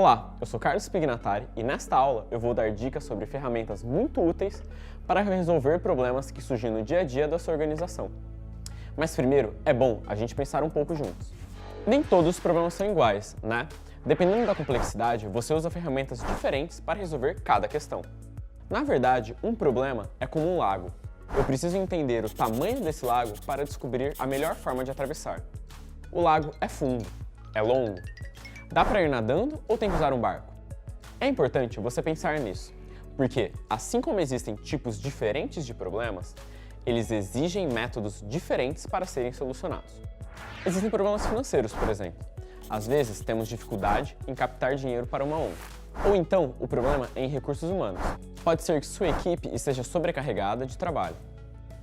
Olá, eu sou Carlos Pignatari e nesta aula eu vou dar dicas sobre ferramentas muito úteis para resolver problemas que surgem no dia a dia da sua organização. Mas primeiro, é bom a gente pensar um pouco juntos. Nem todos os problemas são iguais, né? Dependendo da complexidade, você usa ferramentas diferentes para resolver cada questão. Na verdade, um problema é como um lago. Eu preciso entender o tamanho desse lago para descobrir a melhor forma de atravessar. O lago é fundo, é longo. Dá para ir nadando ou tem que usar um barco? É importante você pensar nisso, porque assim como existem tipos diferentes de problemas, eles exigem métodos diferentes para serem solucionados. Existem problemas financeiros, por exemplo. Às vezes temos dificuldade em captar dinheiro para uma ONG. Ou então o problema é em recursos humanos. Pode ser que sua equipe esteja sobrecarregada de trabalho.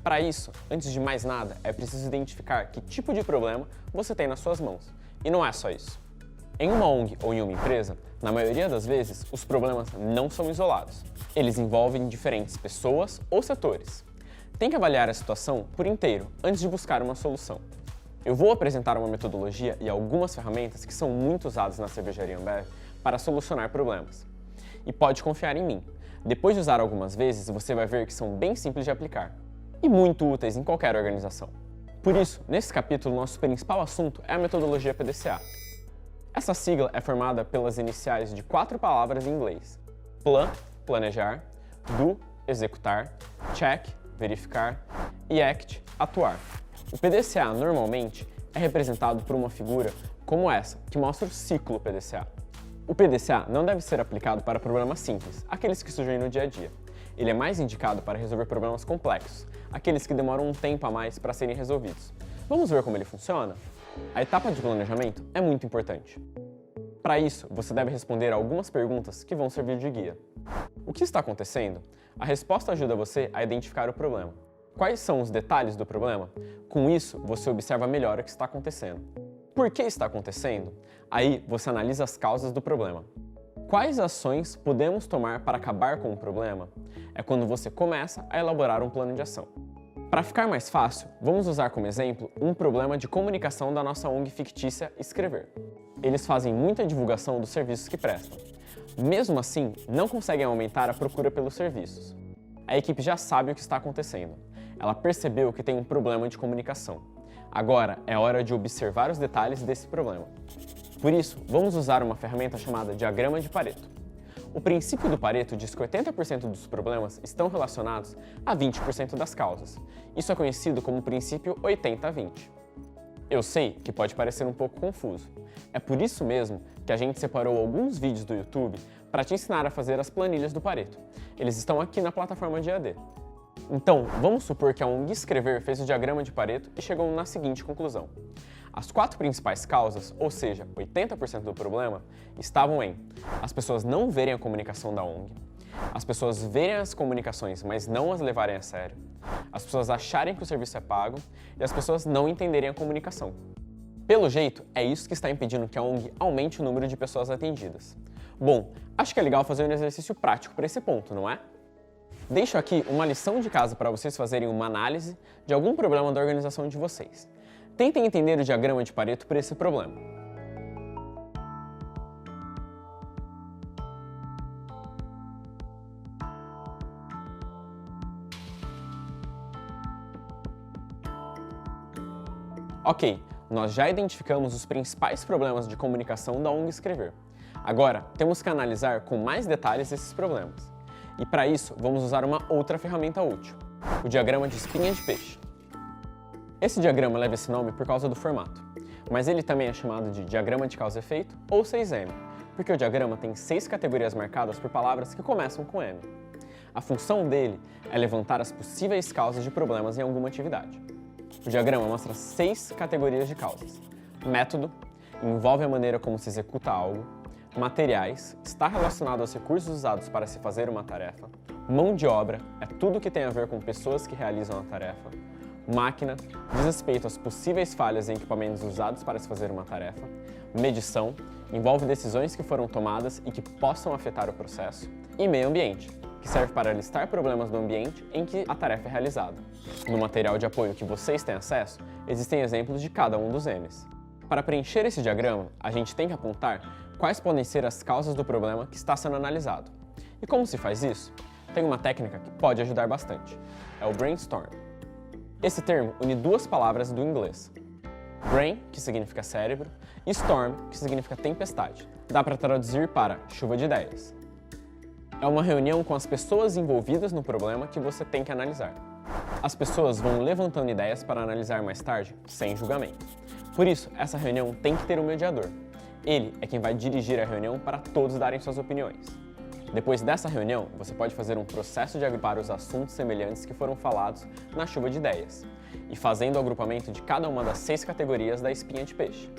Para isso, antes de mais nada, é preciso identificar que tipo de problema você tem nas suas mãos. E não é só isso. Em uma ONG ou em uma empresa, na maioria das vezes, os problemas não são isolados. Eles envolvem diferentes pessoas ou setores. Tem que avaliar a situação por inteiro antes de buscar uma solução. Eu vou apresentar uma metodologia e algumas ferramentas que são muito usadas na cervejaria Ambev para solucionar problemas. E pode confiar em mim. Depois de usar algumas vezes, você vai ver que são bem simples de aplicar e muito úteis em qualquer organização. Por isso, nesse capítulo, nosso principal assunto é a metodologia PDCA. Essa sigla é formada pelas iniciais de 4 palavras em inglês: plan, planejar, do, executar, check, verificar e act, atuar. O PDCA normalmente é representado por uma figura como essa, que mostra o ciclo PDCA. O PDCA não deve ser aplicado para problemas simples, aqueles que surgem no dia a dia. Ele é mais indicado para resolver problemas complexos, aqueles que demoram um tempo a mais para serem resolvidos. Vamos ver como ele funciona? A etapa de planejamento é muito importante. Para isso, você deve responder algumas perguntas que vão servir de guia. O que está acontecendo? A resposta ajuda você a identificar o problema. Quais são os detalhes do problema? Com isso, você observa melhor o que está acontecendo. Por que está acontecendo? Aí, você analisa as causas do problema. Quais ações podemos tomar para acabar com o problema? É quando você começa a elaborar um plano de ação. Para ficar mais fácil, vamos usar como exemplo um problema de comunicação da nossa ONG fictícia Escrever. Eles fazem muita divulgação dos serviços que prestam. Mesmo assim, não conseguem aumentar a procura pelos serviços. A equipe já sabe o que está acontecendo. Ela percebeu que tem um problema de comunicação. Agora é hora de observar os detalhes desse problema. Por isso, vamos usar uma ferramenta chamada Diagrama de Pareto. O princípio do Pareto diz que 80% dos problemas estão relacionados a 20% das causas. Isso é conhecido como o princípio 80-20. Eu sei que pode parecer um pouco confuso. É por isso mesmo que a gente separou alguns vídeos do YouTube para te ensinar a fazer as planilhas do Pareto. Eles estão aqui na plataforma de EAD. Então, vamos supor que a ONG Escrever fez o diagrama de Pareto e chegou na seguinte conclusão. As 4 principais causas, ou seja, 80% do problema, estavam em as pessoas não verem a comunicação da ONG, as pessoas verem as comunicações, mas não as levarem a sério, as pessoas acharem que o serviço é pago e as pessoas não entenderem a comunicação. Pelo jeito, é isso que está impedindo que a ONG aumente o número de pessoas atendidas. Bom, acho que é legal fazer um exercício prático para esse ponto, não é? Deixo aqui uma lição de casa para vocês fazerem uma análise de algum problema da organização de vocês. Tentem entender o diagrama de Pareto por esse problema. Ok, nós já identificamos os principais problemas de comunicação da ONG Escrever. Agora, temos que analisar com mais detalhes esses problemas. E para isso, vamos usar uma outra ferramenta útil, o diagrama de espinha de peixe. Esse diagrama leva esse nome por causa do formato, mas ele também é chamado de diagrama de causa e efeito ou 6M, porque o diagrama tem 6 categorias marcadas por palavras que começam com M. A função dele é levantar as possíveis causas de problemas em alguma atividade. O diagrama mostra 6 categorias de causas. Método, envolve a maneira como se executa algo. Materiais, está relacionado aos recursos usados para se fazer uma tarefa. Mão de obra, é tudo que tem a ver com pessoas que realizam a tarefa. Máquina, diz respeito às possíveis falhas em equipamentos usados para se fazer uma tarefa. Medição, envolve decisões que foram tomadas e que possam afetar o processo. E meio ambiente, que serve para listar problemas do ambiente em que a tarefa é realizada. No material de apoio que vocês têm acesso, existem exemplos de cada um dos M's. Para preencher esse diagrama, a gente tem que apontar quais podem ser as causas do problema que está sendo analisado. E como se faz isso? Tem uma técnica que pode ajudar bastante. É o brainstorm. Esse termo une duas palavras do inglês. Brain, que significa cérebro, e storm, que significa tempestade. Dá para traduzir para chuva de ideias. É uma reunião com as pessoas envolvidas no problema que você tem que analisar. As pessoas vão levantando ideias para analisar mais tarde, sem julgamento. Por isso, essa reunião tem que ter um mediador. Ele é quem vai dirigir a reunião para todos darem suas opiniões. Depois dessa reunião, você pode fazer um processo de agrupar os assuntos semelhantes que foram falados na chuva de ideias, e fazendo o agrupamento de cada uma das 6 categorias da espinha de peixe.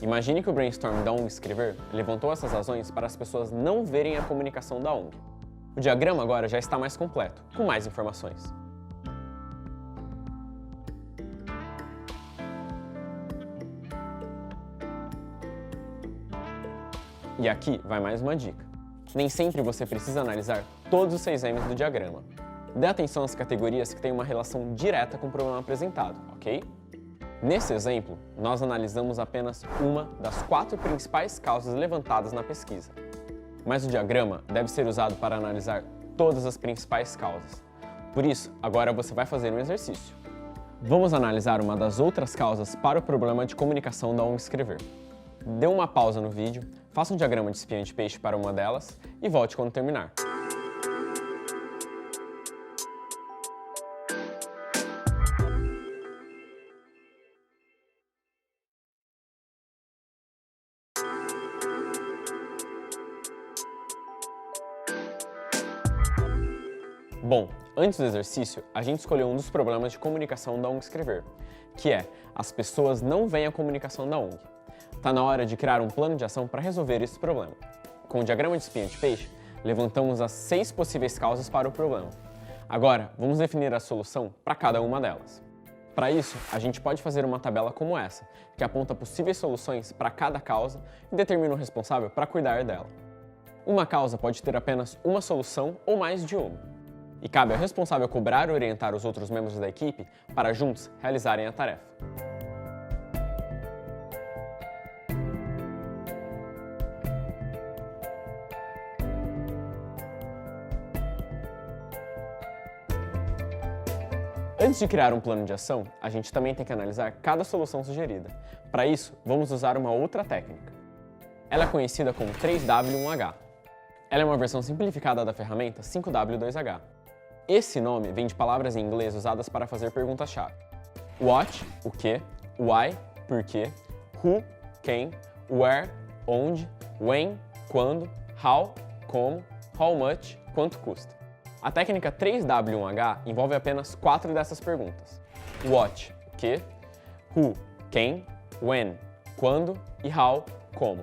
Imagine que o brainstorm da ONG Escrever levantou essas razões para as pessoas não verem a comunicação da ONG. O diagrama agora já está mais completo, com mais informações. E aqui vai mais uma dica. Nem sempre você precisa analisar todos os 6 M's do diagrama. Dê atenção às categorias que têm uma relação direta com o problema apresentado, ok? Nesse exemplo, nós analisamos apenas uma das 4 principais causas levantadas na pesquisa. Mas o diagrama deve ser usado para analisar todas as principais causas. Por isso, agora você vai fazer um exercício. Vamos analisar uma das outras causas para o problema de comunicação da ONG Escrever. Dê uma pausa no vídeo, faça um diagrama de espinha de peixe para uma delas e volte quando terminar. Bom, antes do exercício, a gente escolheu um dos problemas de comunicação da ONG Escrever, que é as pessoas não veem a comunicação da ONG. Está na hora de criar um plano de ação para resolver esse problema. Com o diagrama de espinha de peixe, levantamos as 6 possíveis causas para o problema. Agora, vamos definir a solução para cada uma delas. Para isso, a gente pode fazer uma tabela como essa, que aponta possíveis soluções para cada causa e determina o responsável para cuidar dela. Uma causa pode ter apenas uma solução ou mais de uma. E cabe ao responsável cobrar e orientar os outros membros da equipe para juntos realizarem a tarefa. Antes de criar um plano de ação, a gente também tem que analisar cada solução sugerida. Para isso, vamos usar uma outra técnica. Ela é conhecida como 3W1H. Ela é uma versão simplificada da ferramenta 5W2H. Esse nome vem de palavras em inglês usadas para fazer perguntas-chave. What, o que, why, por quê, who, quem, where, onde, when, quando, how, como, how much, quanto custa. A técnica 3W1H envolve apenas 4 dessas perguntas. What, o que, who, quem, when, quando e how, como.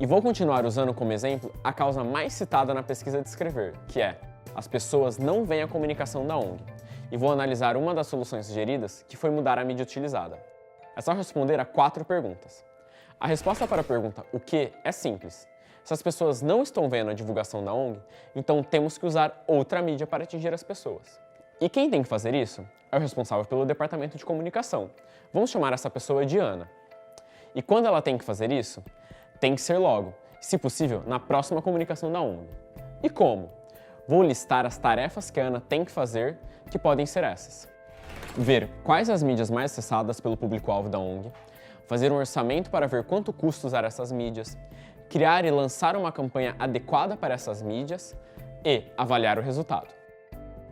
E vou continuar usando como exemplo a causa mais citada na pesquisa de Escrever, que é as pessoas não veem a comunicação da ONG, e vou analisar uma das soluções sugeridas, que foi mudar a mídia utilizada. É só responder a 4 perguntas. A resposta para a pergunta o que é simples. Se as pessoas não estão vendo a divulgação da ONG, então temos que usar outra mídia para atingir as pessoas. E quem tem que fazer isso é o responsável pelo departamento de comunicação. Vamos chamar essa pessoa de Ana. E quando ela tem que fazer isso, tem que ser logo, se possível, na próxima comunicação da ONG. E como? Vou listar as tarefas que a Ana tem que fazer, que podem ser essas. Ver quais as mídias mais acessadas pelo público-alvo da ONG, fazer um orçamento para ver quanto custa usar essas mídias, criar e lançar uma campanha adequada para essas mídias e avaliar o resultado.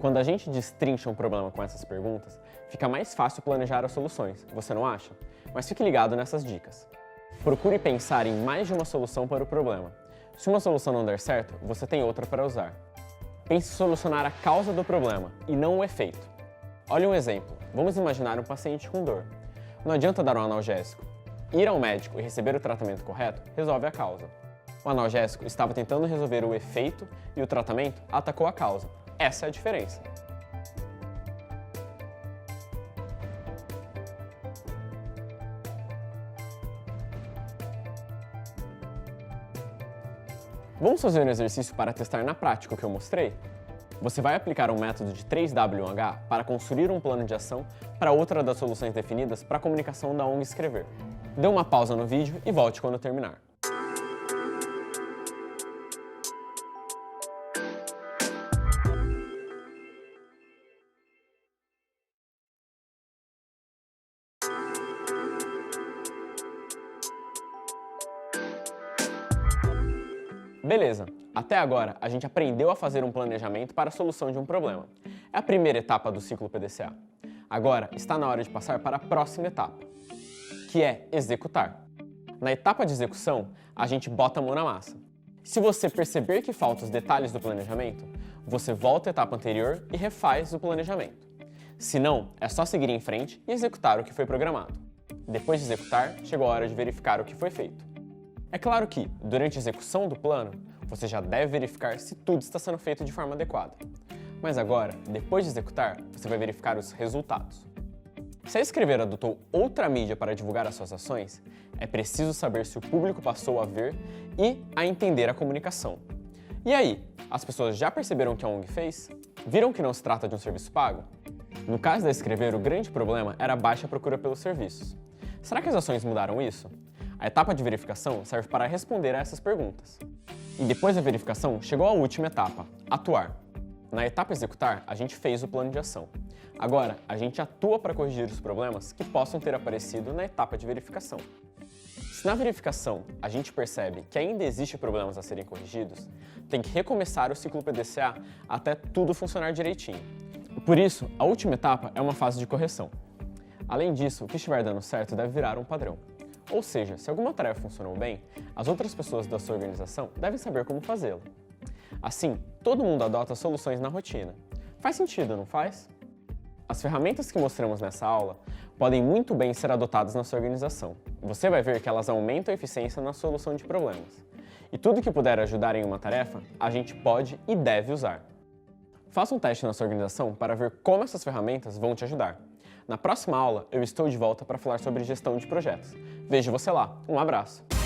Quando a gente destrincha um problema com essas perguntas, fica mais fácil planejar as soluções, você não acha? Mas fique ligado nessas dicas. Procure pensar em mais de uma solução para o problema. Se uma solução não der certo, você tem outra para usar. Pense em solucionar a causa do problema e não o efeito. Olha um exemplo. Vamos imaginar um paciente com dor. Não adianta dar um analgésico. Ir ao médico e receber o tratamento correto resolve a causa. O analgésico estava tentando resolver o efeito e o tratamento atacou a causa. Essa é a diferença. Vamos fazer um exercício para testar na prática o que eu mostrei? Você vai aplicar um método de 3W1H para construir um plano de ação para outra das soluções definidas para a comunicação da ONG Escrever. Dê uma pausa no vídeo e volte quando terminar. Beleza, até agora a gente aprendeu a fazer um planejamento para a solução de um problema. É a primeira etapa do ciclo PDCA. Agora está na hora de passar para a próxima etapa, que é executar. Na etapa de execução, a gente bota a mão na massa. Se você perceber que faltam os detalhes do planejamento, você volta à etapa anterior e refaz o planejamento. Se não, é só seguir em frente e executar o que foi programado. Depois de executar, chegou a hora de verificar o que foi feito. É claro que, durante a execução do plano, você já deve verificar se tudo está sendo feito de forma adequada. Mas agora, depois de executar, você vai verificar os resultados. Se a Escrever adotou outra mídia para divulgar as suas ações, é preciso saber se o público passou a ver e a entender a comunicação. E aí, as pessoas já perceberam o que a ONG fez? Viram que não se trata de um serviço pago? No caso da Escrever, o grande problema era a baixa procura pelos serviços. Será que as ações mudaram isso? A etapa de verificação serve para responder a essas perguntas. E depois da verificação, chegou a última etapa, atuar. Na etapa executar, a gente fez o plano de ação. Agora, a gente atua para corrigir os problemas que possam ter aparecido na etapa de verificação. Se na verificação a gente percebe que ainda existem problemas a serem corrigidos, tem que recomeçar o ciclo PDCA até tudo funcionar direitinho. Por isso, a última etapa é uma fase de correção. Além disso, o que estiver dando certo deve virar um padrão. Ou seja, se alguma tarefa funcionou bem, as outras pessoas da sua organização devem saber como fazê-la. Assim, todo mundo adota soluções na rotina. Faz sentido, não faz? As ferramentas que mostramos nessa aula podem muito bem ser adotadas na sua organização. Você vai ver que elas aumentam a eficiência na solução de problemas. E tudo que puder ajudar em uma tarefa, a gente pode e deve usar. Faça um teste na sua organização para ver como essas ferramentas vão te ajudar. Na próxima aula, eu estou de volta para falar sobre gestão de projetos. Vejo você lá. Um abraço!